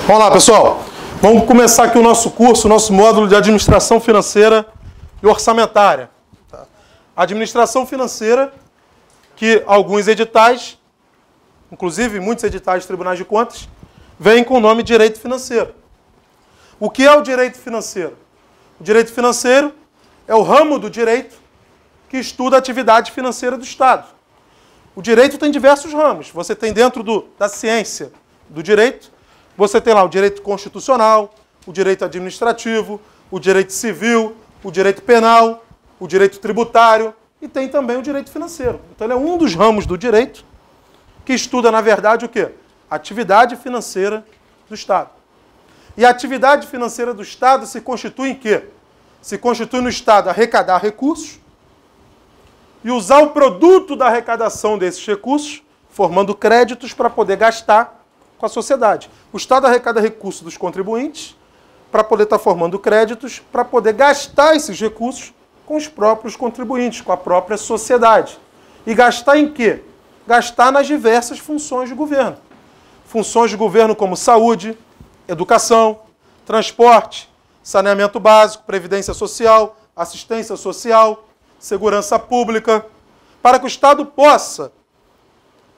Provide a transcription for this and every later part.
Vamos lá, pessoal. Vamos começar aqui o nosso curso, o nosso módulo de administração financeira e orçamentária. Administração financeira, que alguns editais, inclusive muitos editais de tribunais de contas, vêm com o nome de direito financeiro. O que é o direito financeiro? O direito financeiro é o ramo do direito que estuda a atividade financeira do Estado. O direito tem diversos ramos. Você tem dentro da ciência do direito, você tem lá o direito constitucional, o direito administrativo, o direito civil, o direito penal, o direito tributário e tem também o direito financeiro. Então ele é um dos ramos do direito que estuda, na verdade, o quê? A atividade financeira do Estado. E a atividade financeira do Estado se constitui em quê? Se constitui no Estado arrecadar recursos e usar o produto da arrecadação desses recursos, formando créditos para poder gastar com a sociedade. O Estado arrecada recursos dos contribuintes para poder estar formando créditos para poder gastar esses recursos com os próprios contribuintes, com a própria sociedade. E gastar em quê? Gastar nas diversas funções de governo. Funções de governo como saúde, educação, transporte, saneamento básico, previdência social, assistência social, segurança pública, para que o Estado possa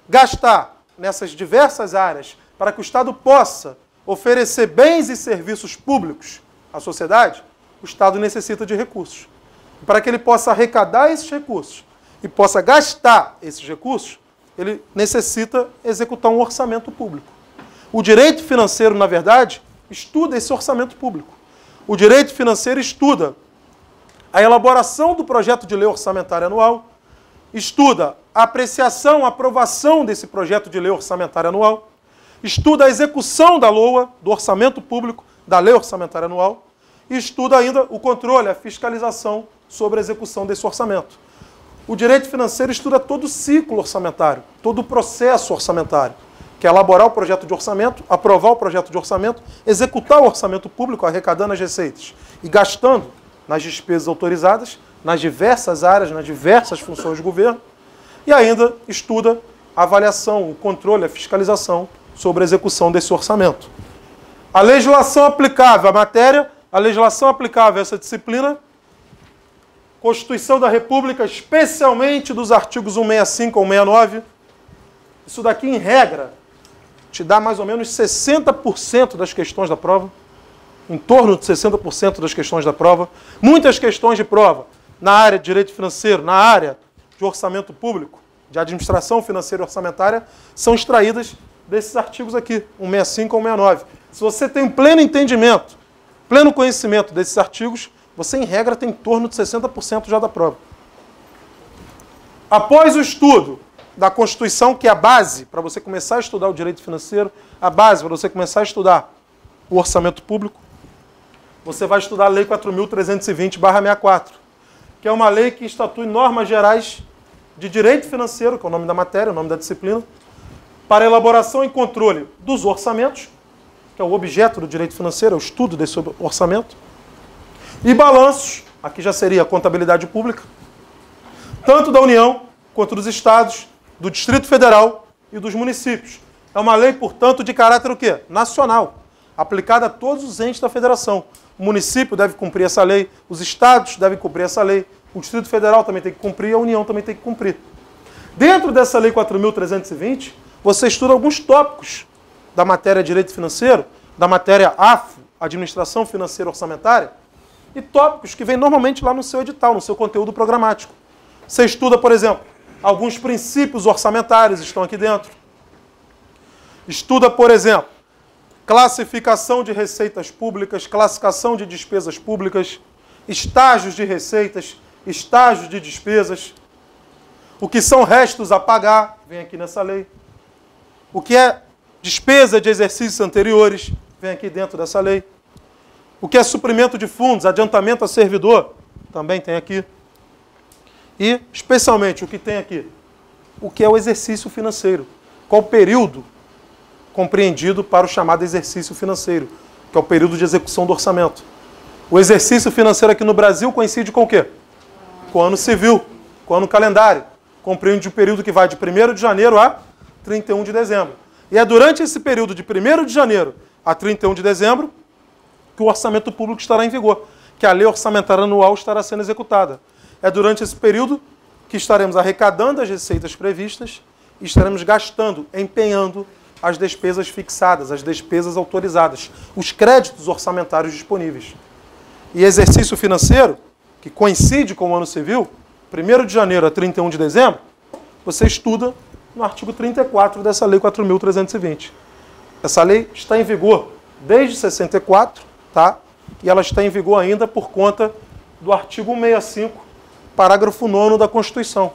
gastar nessas diversas áreas, para que o Estado possa oferecer bens e serviços públicos à sociedade, o Estado necessita de recursos. E para que ele possa arrecadar esses recursos e possa gastar esses recursos, ele necessita executar um orçamento público. O direito financeiro, na verdade, estuda esse orçamento público. O direito financeiro estuda a elaboração do projeto de lei orçamentária anual, estuda a apreciação, a aprovação desse projeto de lei orçamentária anual, estuda a execução da LOA, do orçamento público, da lei orçamentária anual, e estuda ainda o controle, a fiscalização sobre a execução desse orçamento. O direito financeiro estuda todo o ciclo orçamentário, todo o processo orçamentário, que é elaborar o projeto de orçamento, aprovar o projeto de orçamento, executar o orçamento público, arrecadando as receitas e gastando nas despesas autorizadas, nas diversas áreas, nas diversas funções de governo, e ainda estuda a avaliação, o controle, a fiscalização sobre a execução desse orçamento. A legislação aplicável à matéria, a legislação aplicável a essa disciplina, Constituição da República, especialmente dos artigos 165 ao 169, isso daqui, em regra, te dá mais ou menos 60% das questões da prova, em torno de 60% das questões da prova. Muitas questões de prova na área de direito financeiro, na área de orçamento público, de administração financeira e orçamentária, são extraídas desses artigos aqui, 165 ao 169. Se você tem pleno entendimento, pleno conhecimento desses artigos, você, em regra, tem em torno de 60% já da prova. Após o estudo da Constituição, que é a base para você começar a estudar o direito financeiro, a base para você começar a estudar o orçamento público, você vai estudar a Lei 4.320/64, que é uma lei que estatui normas gerais de direito financeiro, que é o nome da matéria, o nome da disciplina, para elaboração e controle dos orçamentos, que é o objeto do direito financeiro, é o estudo desse orçamento, e balanços, aqui já seria a contabilidade pública, tanto da União quanto dos estados, do Distrito Federal e dos municípios. É uma lei, portanto, de caráter o quê? Nacional, aplicada a todos os entes da federação. O município deve cumprir essa lei, os estados devem cumprir essa lei, o Distrito Federal também tem que cumprir, a União também tem que cumprir. Dentro dessa Lei 4.320, você estuda alguns tópicos da matéria direito financeiro, da matéria AFO, Administração Financeira Orçamentária, e tópicos que vêm normalmente lá no seu edital, no seu conteúdo programático. Você estuda, por exemplo, alguns princípios orçamentários estão aqui dentro. Estuda, por exemplo, classificação de receitas públicas, classificação de despesas públicas, estágios de receitas, estágios de despesas, o que são restos a pagar, vem aqui nessa lei, o que é despesa de exercícios anteriores, vem aqui dentro dessa lei, o que é suprimento de fundos, adiantamento a servidor, também tem aqui, e, especialmente, o que tem aqui, o que é o exercício financeiro, qual o período compreendido para o chamado exercício financeiro, que é o período de execução do orçamento. O exercício financeiro aqui no Brasil coincide com o quê? Com o ano civil, com o ano calendário. Compreende o período que vai de 1º de janeiro a 31 de dezembro. E é durante esse período de 1º de janeiro a 31 de dezembro, que o orçamento público estará em vigor, que a lei orçamentária anual estará sendo executada. É durante esse período que estaremos arrecadando as receitas previstas e estaremos gastando, empenhando as despesas fixadas, as despesas autorizadas, os créditos orçamentários disponíveis. E exercício financeiro, que coincide com o ano civil, 1º de janeiro a 31 de dezembro, você estuda no artigo 34 dessa Lei 4.320. Essa lei está em vigor desde 64, tá? E ela está em vigor ainda por conta do artigo 65, parágrafo 9º da Constituição.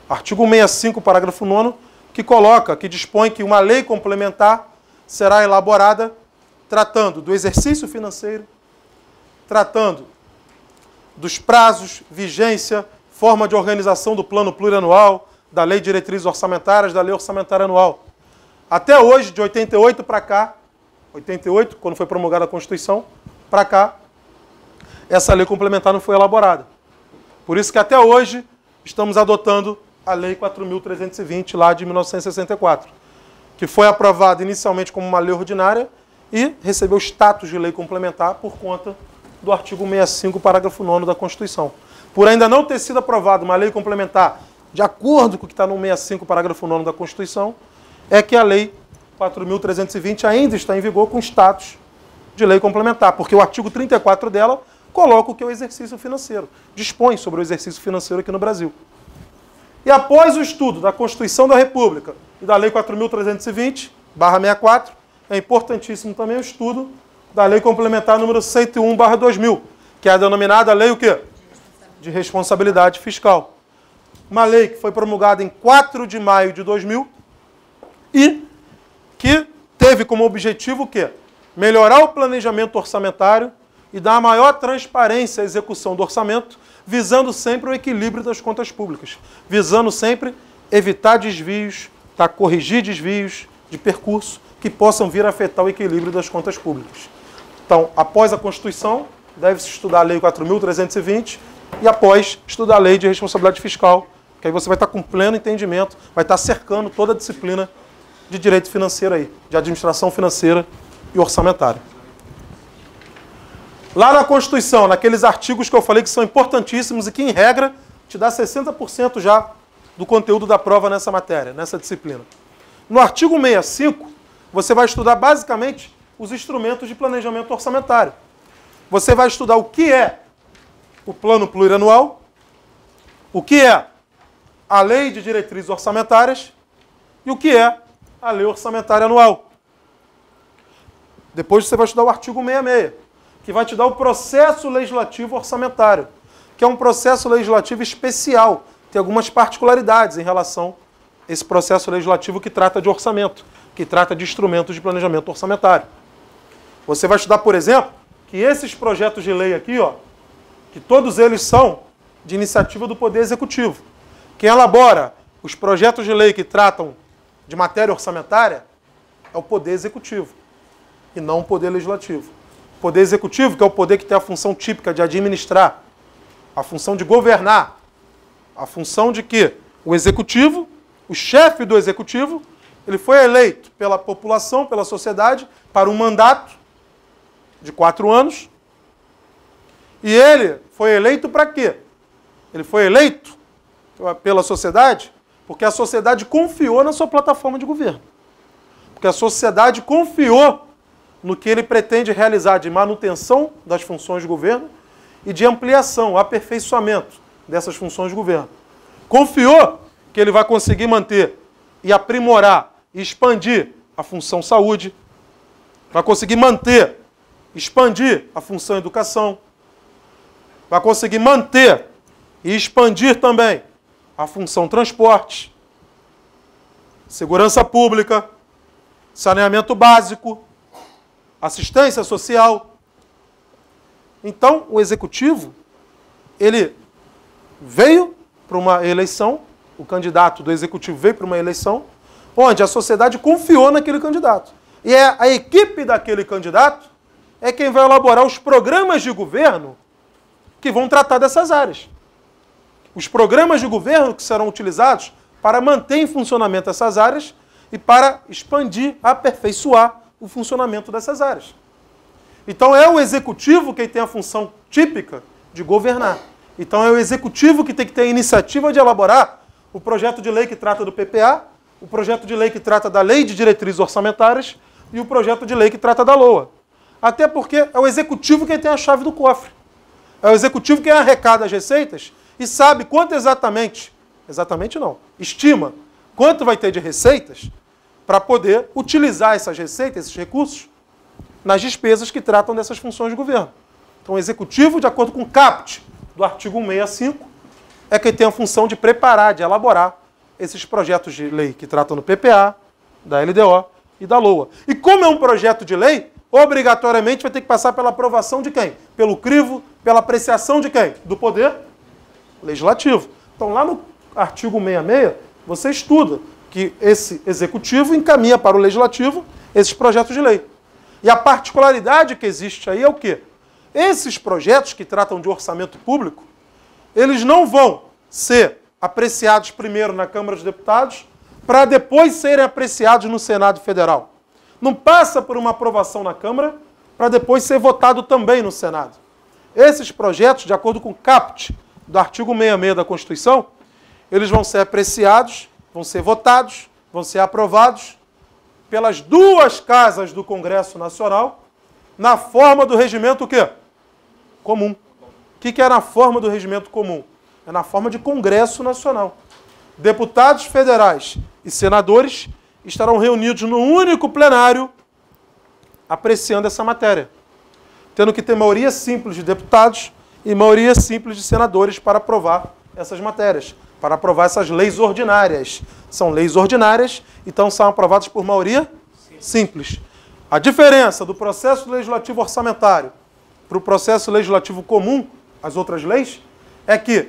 Artigo 65, parágrafo 9º, que dispõe que uma lei complementar será elaborada tratando do exercício financeiro, tratando dos prazos, vigência, forma de organização do plano plurianual, da lei de diretrizes orçamentárias, da lei orçamentária anual. Até hoje, de 88 para cá, 88, quando foi promulgada a Constituição, para cá, essa lei complementar não foi elaborada. Por isso que até hoje estamos adotando a Lei 4.320, lá de 1964, que foi aprovada inicialmente como uma lei ordinária e recebeu status de lei complementar por conta do artigo 65, parágrafo 9º da Constituição. Por ainda não ter sido aprovada uma lei complementar de acordo com o que está no 65, parágrafo 9º da Constituição, é que a Lei 4.320 ainda está em vigor com status de lei complementar, porque o artigo 34 dela coloca o que é o exercício financeiro, dispõe sobre o exercício financeiro aqui no Brasil. E após o estudo da Constituição da República e da Lei 4.320/64, é importantíssimo também o estudo da Lei Complementar número 101/2000, que é a denominada Lei o quê? De Responsabilidade Fiscal. Uma lei que foi promulgada em 4 de maio de 2000 e que teve como objetivo o quê? Melhorar o planejamento orçamentário e dar maior transparência à execução do orçamento, visando sempre o equilíbrio das contas públicas, visando sempre evitar desvios, tá? Corrigir desvios de percurso que possam vir a afetar o equilíbrio das contas públicas. Então, após a Constituição, deve-se estudar a Lei 4.320 e após estudar a Lei de Responsabilidade Fiscal, que aí você vai estar com pleno entendimento, vai estar cercando toda a disciplina de direito financeiro aí, de administração financeira e orçamentária. Lá na Constituição, naqueles artigos que eu falei que são importantíssimos e que, em regra, te dá 60% já do conteúdo da prova nessa matéria, nessa disciplina. No artigo 65, você vai estudar basicamente os instrumentos de planejamento orçamentário. Você vai estudar o que é o plano plurianual, o que é a lei de diretrizes orçamentárias e o que é a lei orçamentária anual. Depois você vai estudar o artigo 66, que vai te dar o processo legislativo orçamentário, que é um processo legislativo especial, tem algumas particularidades em relação a esse processo legislativo que trata de orçamento, que trata de instrumentos de planejamento orçamentário. Você vai estudar, por exemplo, que esses projetos de lei aqui, ó, que todos eles são de iniciativa do Poder Executivo. Quem elabora os projetos de lei que tratam de matéria orçamentária é o Poder Executivo, e não o Poder Legislativo. O Poder Executivo, que é o poder que tem a função típica de administrar, a função de governar, a função de que o Executivo, o chefe do Executivo, ele foi eleito pela população, pela sociedade, para um mandato de 4 anos, e ele foi eleito para quê? Ele foi eleito pela sociedade porque a sociedade confiou na sua plataforma de governo. Porque a sociedade confiou no que ele pretende realizar de manutenção das funções de governo e de ampliação, aperfeiçoamento dessas funções de governo. Confiou que ele vai conseguir manter e aprimorar e expandir a função saúde, vai conseguir manter, expandir a função educação, vai conseguir manter e expandir também a função transporte, segurança pública, saneamento básico, assistência social. Então, o Executivo, ele veio para uma eleição, o candidato do Executivo veio para uma eleição, onde a sociedade confiou naquele candidato. E é a equipe daquele candidato é quem vai elaborar os programas de governo que vão tratar dessas áreas. Os programas de governo que serão utilizados para manter em funcionamento essas áreas e para expandir, aperfeiçoar o funcionamento dessas áreas. Então é o executivo quem tem a função típica de governar. Então é o executivo que tem que ter a iniciativa de elaborar o projeto de lei que trata do PPA, o projeto de lei que trata da Lei de Diretrizes Orçamentárias e o projeto de lei que trata da LOA. Até porque é o executivo quem tem a chave do cofre. É o executivo quem arrecada as receitas e sabe quanto exatamente não, estima quanto vai ter de receitas para poder utilizar essas receitas, esses recursos, nas despesas que tratam dessas funções de governo. Então o executivo, de acordo com o caput do artigo 165, é quem tem a função de preparar, de elaborar esses projetos de lei que tratam do PPA, da LDO e da LOA. E como é um projeto de lei, obrigatoriamente vai ter que passar pela aprovação de quem? Pelo crivo, pela apreciação de quem? Do Poder Legislativo. Então lá no artigo 166, você estuda que esse executivo encaminha para o legislativo esses projetos de lei. E a particularidade que existe aí é o quê? Esses projetos que tratam de orçamento público, eles não vão ser apreciados primeiro na Câmara dos Deputados para depois serem apreciados no Senado Federal. Não passa por uma aprovação na Câmara para depois ser votado também no Senado. Esses projetos, de acordo com o caput do artigo 166 da Constituição, eles vão ser apreciados, vão ser votados, vão ser aprovados pelas duas casas do Congresso Nacional na forma do regimento o quê? Comum. O que é na forma do regimento comum? É na forma de Congresso Nacional. Deputados federais e senadores estarão reunidos num único plenário apreciando essa matéria, tendo que ter maioria simples de deputados e maioria simples de senadores para aprovar essas matérias, para aprovar essas leis ordinárias. São leis ordinárias, então são aprovadas por maioria simples. A diferença do processo legislativo orçamentário para o processo legislativo comum, as outras leis, é que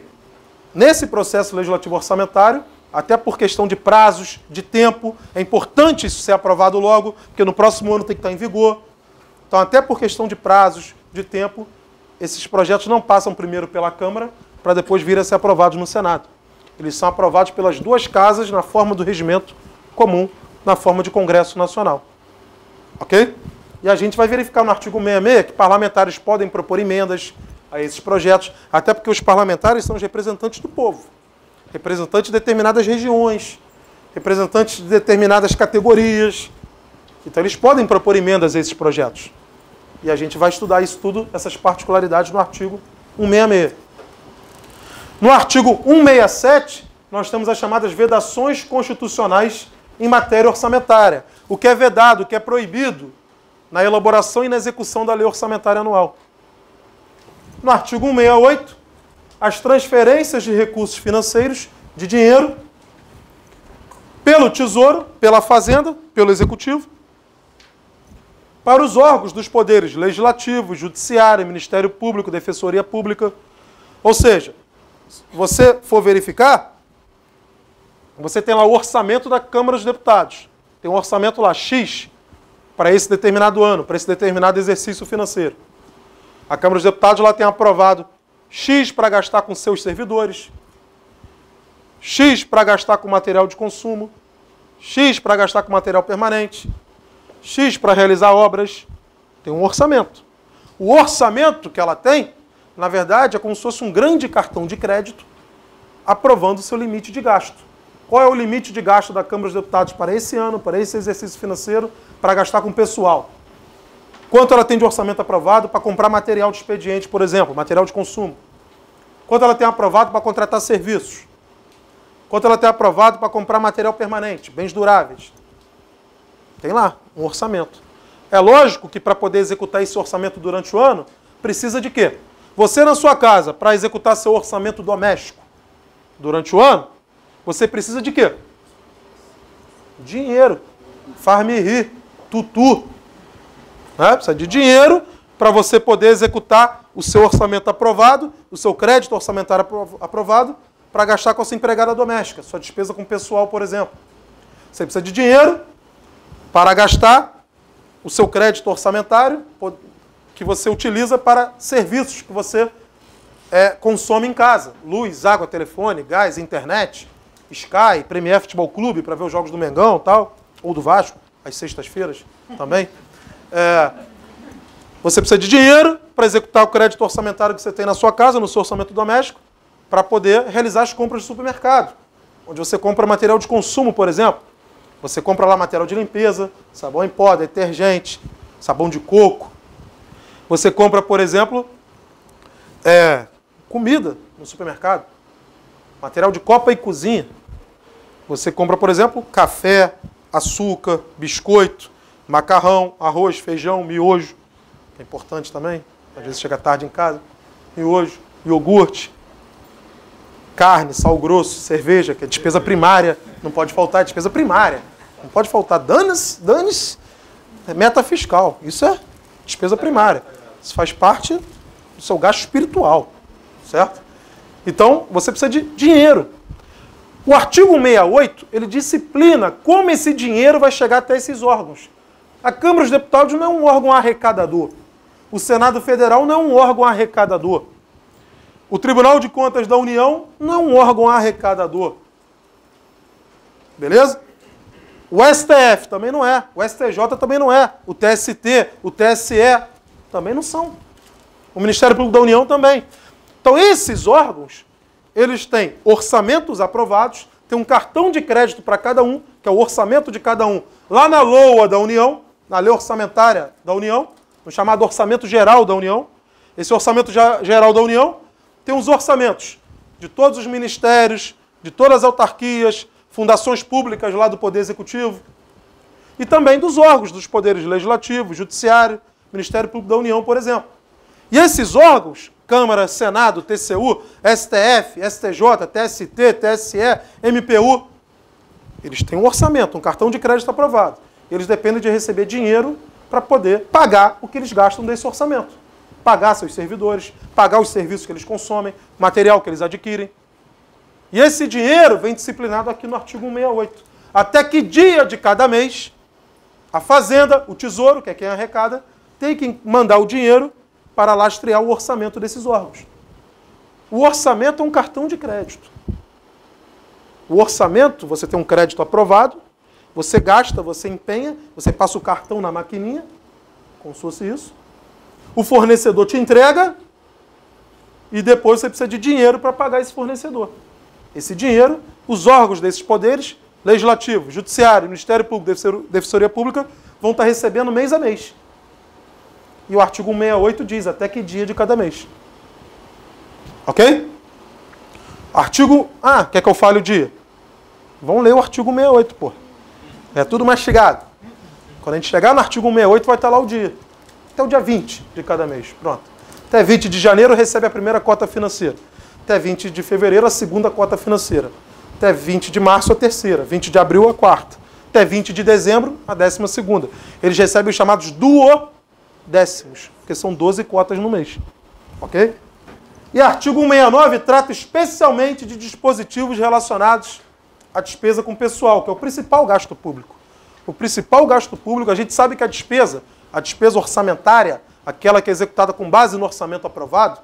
nesse processo legislativo orçamentário, até por questão de prazos, de tempo, é importante isso ser aprovado logo, porque no próximo ano tem que estar em vigor. Então, até por questão de prazos, de tempo, esses projetos não passam primeiro pela Câmara para depois vir a ser aprovados no Senado. Eles são aprovados pelas duas casas na forma do regimento comum, na forma de Congresso Nacional. Ok? E a gente vai verificar no artigo 166 que parlamentares podem propor emendas a esses projetos, até porque os parlamentares são os representantes do povo, representantes de determinadas regiões, representantes de determinadas categorias. Então eles podem propor emendas a esses projetos. E a gente vai estudar isso tudo, essas particularidades no artigo 166. No artigo 167, nós temos as chamadas vedações constitucionais em matéria orçamentária. O que é vedado, o que é proibido na elaboração e na execução da lei orçamentária anual. No artigo 168, as transferências de recursos financeiros, de dinheiro, pelo Tesouro, pela Fazenda, pelo Executivo, para os órgãos dos poderes legislativo, judiciário, Ministério Público, Defensoria Pública. Ou seja, se você for verificar, você tem lá o orçamento da Câmara dos Deputados. Tem um orçamento lá, X, para esse determinado ano, para esse determinado exercício financeiro. A Câmara dos Deputados lá tem aprovado X para gastar com seus servidores, X para gastar com material de consumo, X para gastar com material permanente, X para realizar obras. Tem um orçamento. O orçamento que ela tem, na verdade, é como se fosse um grande cartão de crédito aprovando o seu limite de gasto. Qual é o limite de gasto da Câmara dos Deputados para esse ano, para esse exercício financeiro, para gastar com pessoal? Quanto ela tem de orçamento aprovado para comprar material de expediente, por exemplo, material de consumo? Quanto ela tem aprovado para contratar serviços? Quanto ela tem aprovado para comprar material permanente, bens duráveis? Tem lá um orçamento. É lógico que para poder executar esse orçamento durante o ano, precisa de quê? Você na sua casa, para executar seu orçamento doméstico durante o ano, você precisa de quê? Dinheiro. Faz-me rir. Tutu. Precisa de dinheiro para você poder executar o seu orçamento aprovado, o seu crédito orçamentário aprovado, para gastar com a sua empregada doméstica, sua despesa com pessoal, por exemplo. Você precisa de dinheiro para gastar o seu crédito orçamentário que você utiliza para serviços que você consome em casa. Luz, água, telefone, gás, internet, Sky, Premier Futebol Clube para ver os jogos do Mengão, tal, ou do Vasco. às sextas-feiras também. Você precisa de dinheiro para executar o crédito orçamentário que você tem na sua casa, no seu orçamento doméstico, para poder realizar as compras do supermercado, onde você compra material de consumo, por exemplo. Você compra lá material de limpeza, sabão em pó, detergente, sabão de coco. Você compra, por exemplo, comida no supermercado, material de copa e cozinha. Você compra, por exemplo, café, açúcar, biscoito, macarrão, arroz, feijão, miojo, que é importante também, às vezes chega tarde em casa, miojo, iogurte, carne, sal grosso, cerveja, que é despesa primária, não pode faltar, é despesa primária. Não pode faltar. Dane-se, é meta fiscal. Isso é despesa primária. Isso faz parte do seu gasto espiritual, certo? Então, você precisa de dinheiro. O artigo 168, ele disciplina como esse dinheiro vai chegar até esses órgãos. A Câmara dos Deputados não é um órgão arrecadador. O Senado Federal não é um órgão arrecadador. O Tribunal de Contas da União não é um órgão arrecadador. Beleza? O STF também não é. O STJ também não é. O TST, o TSE também não são. O Ministério Público da União também. Então, esses órgãos, eles têm orçamentos aprovados, tem um cartão de crédito para cada um, que é o orçamento de cada um, lá na LOA da União, na Lei Orçamentária da União, no chamado Orçamento Geral da União. Esse Orçamento Geral da União tem os orçamentos de todos os ministérios, de todas as autarquias, fundações públicas lá do Poder Executivo, e também dos órgãos dos poderes legislativo, judiciário, Ministério Público da União, por exemplo. E esses órgãos, Câmara, Senado, TCU, STF, STJ, TST, TSE, MPU, eles têm um orçamento, um cartão de crédito aprovado. Eles dependem de receber dinheiro para poder pagar o que eles gastam desse orçamento. Pagar seus servidores, pagar os serviços que eles consomem, material que eles adquirem. E esse dinheiro vem disciplinado aqui no artigo 168. Até que dia de cada mês, a Fazenda, o Tesouro, que é quem arrecada, tem que mandar o dinheiro para lastrear o orçamento desses órgãos. O orçamento é um cartão de crédito. O orçamento, você tem um crédito aprovado, você gasta, você empenha, você passa o cartão na maquininha, como se fosse isso. O fornecedor te entrega e depois você precisa de dinheiro para pagar esse fornecedor. Esse dinheiro, os órgãos desses poderes, Legislativo, Judiciário, Ministério Público, Defensoria Pública, vão estar recebendo mês a mês. E o artigo 168 diz até que dia de cada mês. Ok? Artigo... quer que eu fale o dia? Vamos ler o artigo 168, pô. É tudo mastigado. Quando a gente chegar no artigo 168, vai estar lá o dia. Até o dia 20 de cada mês. Pronto. Até 20 de janeiro recebe a primeira cota financeira. Até 20 de fevereiro, a segunda cota financeira. Até 20 de março, a terceira. 20 de abril, a quarta. Até 20 de dezembro, a 12ª. Eles recebem os chamados duodécimos, porque são 12 cotas no mês. Ok? E artigo 169 trata especialmente de dispositivos relacionados à despesa com pessoal, que é o principal gasto público. O principal gasto público, a gente sabe que a despesa orçamentária, aquela que é executada com base no orçamento aprovado,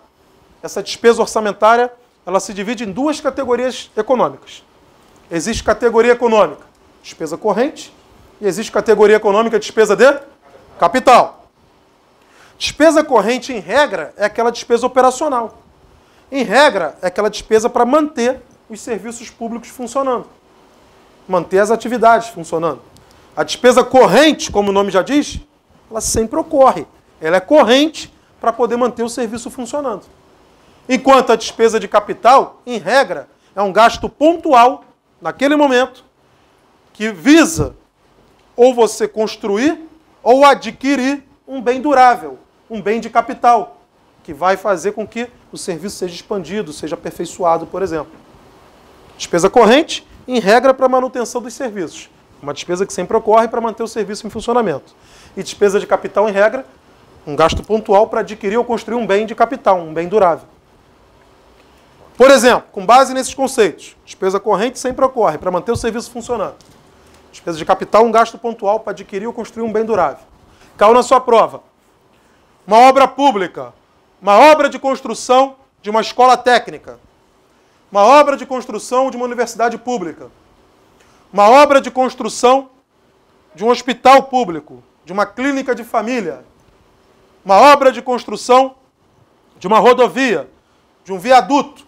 essa despesa orçamentária, ela se divide em duas categorias econômicas. Existe categoria econômica, despesa corrente, e existe categoria econômica, despesa de capital. Despesa corrente, em regra, é aquela despesa operacional. Em regra, é aquela despesa para manter os serviços públicos funcionando. Manter as atividades funcionando. A despesa corrente, como o nome já diz, ela sempre ocorre. Ela é corrente para poder manter o serviço funcionando. Enquanto a despesa de capital, em regra, é um gasto pontual, naquele momento, que visa ou você construir ou adquirir um bem durável, um bem de capital, que vai fazer com que o serviço seja expandido, seja aperfeiçoado, por exemplo. Despesa corrente, em regra, para manutenção dos serviços. Uma despesa que sempre ocorre para manter o serviço em funcionamento. E despesa de capital, em regra, um gasto pontual para adquirir ou construir um bem de capital, um bem durável. Por exemplo, com base nesses conceitos, despesa corrente sempre ocorre para manter o serviço funcionando. Despesa de capital, um gasto pontual para adquirir ou construir um bem durável. Caiu na sua prova. Uma obra pública, uma obra de construção de uma escola técnica, uma obra de construção de uma universidade pública, uma obra de construção de um hospital público, de uma clínica de família, uma obra de construção, de uma rodovia, de um viaduto,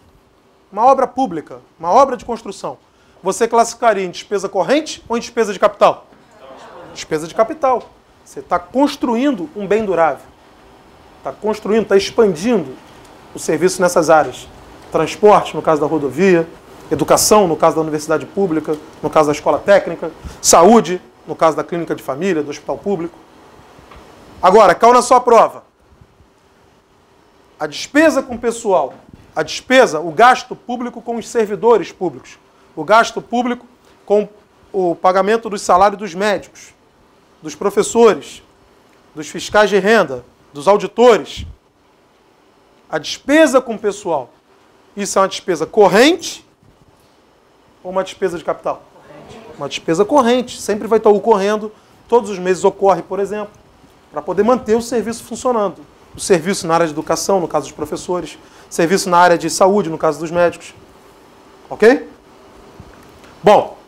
uma obra pública, uma obra de construção, você classificaria em despesa corrente ou em despesa de capital? Despesa de capital. Você está construindo um bem durável. Está construindo, está expandindo o serviço nessas áreas. Transporte, no caso da rodovia, educação, no caso da universidade pública, no caso da escola técnica, saúde, no caso da clínica de família, do hospital público. Agora, caiu na sua prova. A despesa com o pessoal, a despesa, o gasto público com os servidores públicos, o gasto público com o pagamento dos salários dos médicos, dos professores, dos fiscais de renda, dos auditores. A despesa com o pessoal, isso é uma despesa corrente ou uma despesa de capital? Corrente. Uma despesa corrente, sempre vai estar ocorrendo, todos os meses ocorre, por exemplo, para poder manter o serviço funcionando. O serviço na área de educação, no caso dos professores, serviço na área de saúde, no caso dos médicos. Ok? Bom,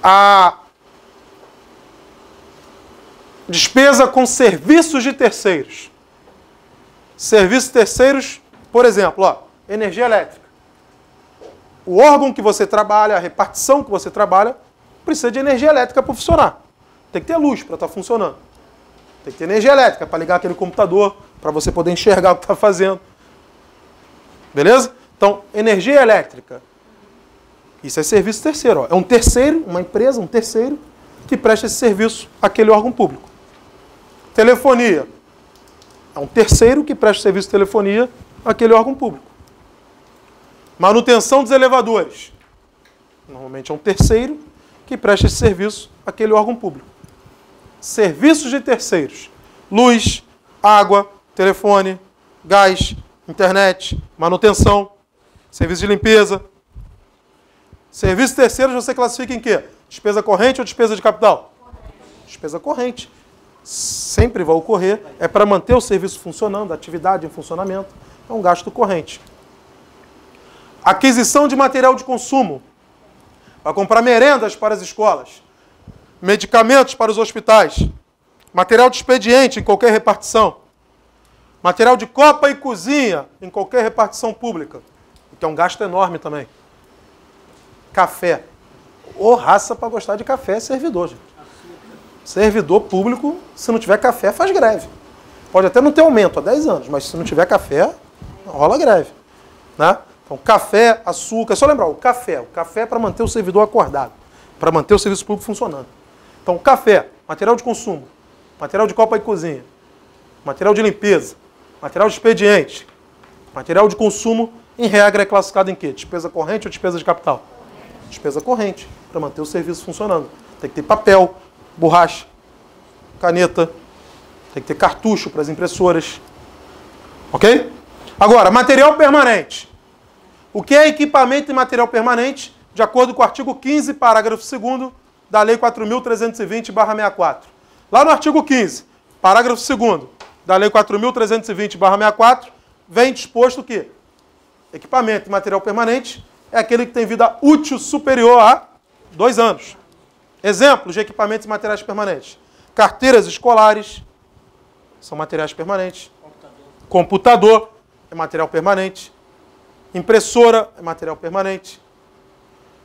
a despesa com serviços de terceiros. Serviços terceiros, por exemplo, ó, energia elétrica. O órgão que você trabalha, a repartição que você trabalha, precisa de energia elétrica para funcionar. Tem que ter luz para estar funcionando. Tem que ter energia elétrica para ligar aquele computador, para você poder enxergar o que está fazendo. Beleza? Então, energia elétrica. Isso é serviço terceiro. Ó. É um terceiro, uma empresa, um terceiro, que presta esse serviço àquele órgão público. Telefonia. É um terceiro que presta serviço de telefonia àquele órgão público. Manutenção dos elevadores. Normalmente é um terceiro que presta esse serviço àquele órgão público. Serviços de terceiros. Luz, água, telefone, gás, internet, manutenção, serviço de limpeza. Serviços terceiros você classifica em quê? Despesa corrente ou despesa de capital? Corrente. Despesa corrente. Sempre vai ocorrer, é para manter o serviço funcionando, a atividade em funcionamento, é um gasto corrente. Aquisição de material de consumo, para comprar merendas para as escolas, medicamentos para os hospitais, material de expediente em qualquer repartição, material de copa e cozinha em qualquer repartição pública, que é um gasto enorme também. Café. Ô, raça para gostar de café é servidor, gente. Servidor público, se não tiver café, faz greve. Pode até não ter aumento há 10 anos, mas se não tiver café, rola greve. Né? Então, café, açúcar, é só lembrar, o café é para manter o servidor acordado, para manter o serviço público funcionando. Então, café, material de consumo, material de copa e cozinha, material de limpeza, material de expediente, material de consumo, em regra, é classificado em quê? Despesa corrente ou despesa de capital? Despesa corrente, para manter o serviço funcionando. Tem que ter papel, borracha, caneta, tem que ter cartucho para as impressoras. Ok? Agora, material permanente. O que é equipamento e material permanente? De acordo com o artigo 15, parágrafo 2º da Lei 4.320/64. Lá no artigo 15, parágrafo 2º da Lei 4.320/64, vem disposto que equipamento e material permanente é aquele que tem vida útil superior a 2 anos. Exemplos de equipamentos e materiais permanentes. Carteiras escolares são materiais permanentes. Computador é material permanente. Impressora é material permanente.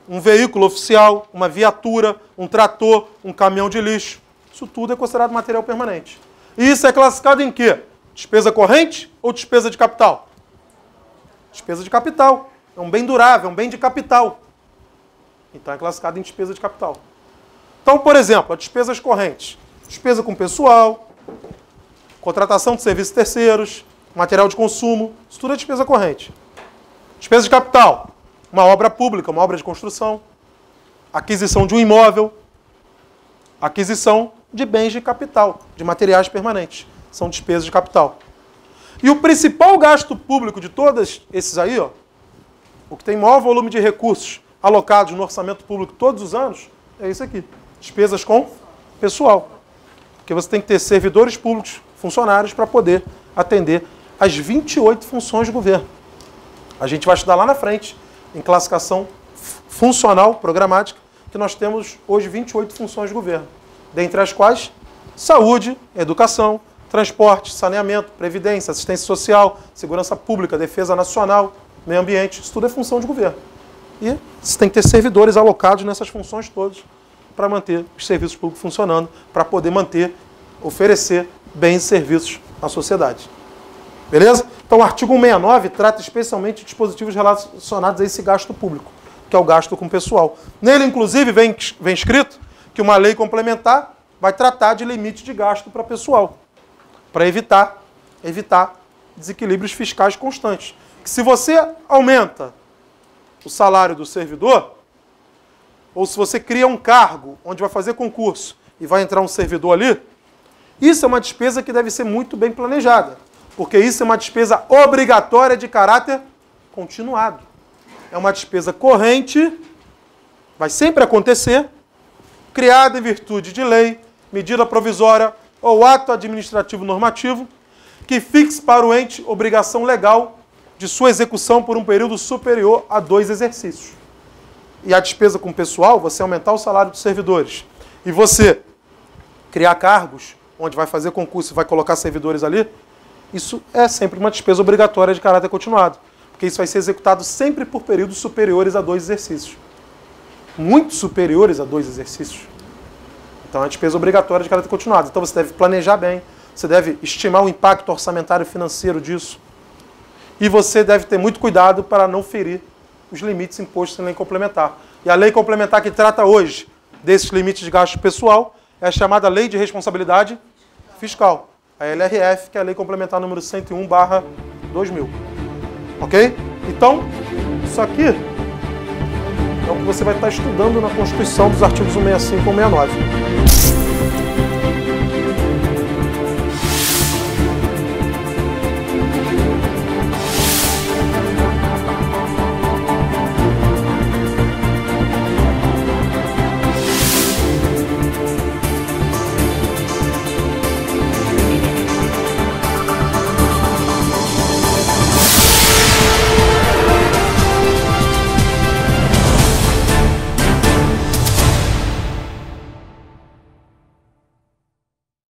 Um veículo oficial, uma viatura, um trator, um caminhão de lixo. Isso tudo é considerado material permanente. E isso é classificado em quê? Despesa corrente ou despesa de capital? Despesa de capital. É um bem durável, é um bem de capital. Então é classificado em despesa de capital. Então, por exemplo, as despesas correntes. Despesa com pessoal, contratação de serviços terceiros, material de consumo, isso tudo é despesa corrente. Despesa de capital, uma obra pública, uma obra de construção, aquisição de um imóvel, aquisição de bens de capital, de materiais permanentes. São despesas de capital. E o principal gasto público de todos esses aí, ó, o que tem maior volume de recursos alocados no orçamento público todos os anos, é isso aqui. Despesas com pessoal. Porque você tem que ter servidores públicos, funcionários, para poder atender as 28 funções do governo. A gente vai estudar lá na frente, em classificação funcional, programática, que nós temos hoje 28 funções de governo, dentre as quais saúde, educação, transporte, saneamento, previdência, assistência social, segurança pública, defesa nacional, meio ambiente. Isso tudo é função de governo. E você tem que ter servidores alocados nessas funções todas para manter os serviços públicos funcionando, para poder manter, oferecer bens e serviços à sociedade. Beleza? Então o artigo 169 trata especialmente de dispositivos relacionados a esse gasto público, que é o gasto com pessoal. Nele, inclusive, vem escrito que uma lei complementar vai tratar de limite de gasto para pessoal, para evitar desequilíbrios fiscais constantes. Que se você aumenta o salário do servidor, ou se você cria um cargo onde vai fazer concurso e vai entrar um servidor ali, isso é uma despesa que deve ser muito bem planejada, porque isso é uma despesa obrigatória de caráter continuado. É uma despesa corrente, vai sempre acontecer, criada em virtude de lei, medida provisória ou ato administrativo normativo, que fixe para o ente obrigação legal de sua execução por um período superior a 2 exercícios. E a despesa com o pessoal, você aumentar o salário dos servidores e você criar cargos, onde vai fazer concurso e vai colocar servidores ali, isso é sempre uma despesa obrigatória de caráter continuado, porque isso vai ser executado sempre por períodos superiores a 2 exercícios. Muito superiores a 2 exercícios. Então é uma despesa obrigatória de caráter continuado. Então você deve planejar bem, você deve estimar o impacto orçamentário e financeiro disso, e você deve ter muito cuidado para não ferir os limites impostos na lei complementar. E a lei complementar que trata hoje desses limites de gasto pessoal é a chamada Lei de Responsabilidade Fiscal, a LRF, que é a Lei Complementar número 101/2000. Ok? Então, isso aqui é o que você vai estar estudando na Constituição dos artigos 165 e 169.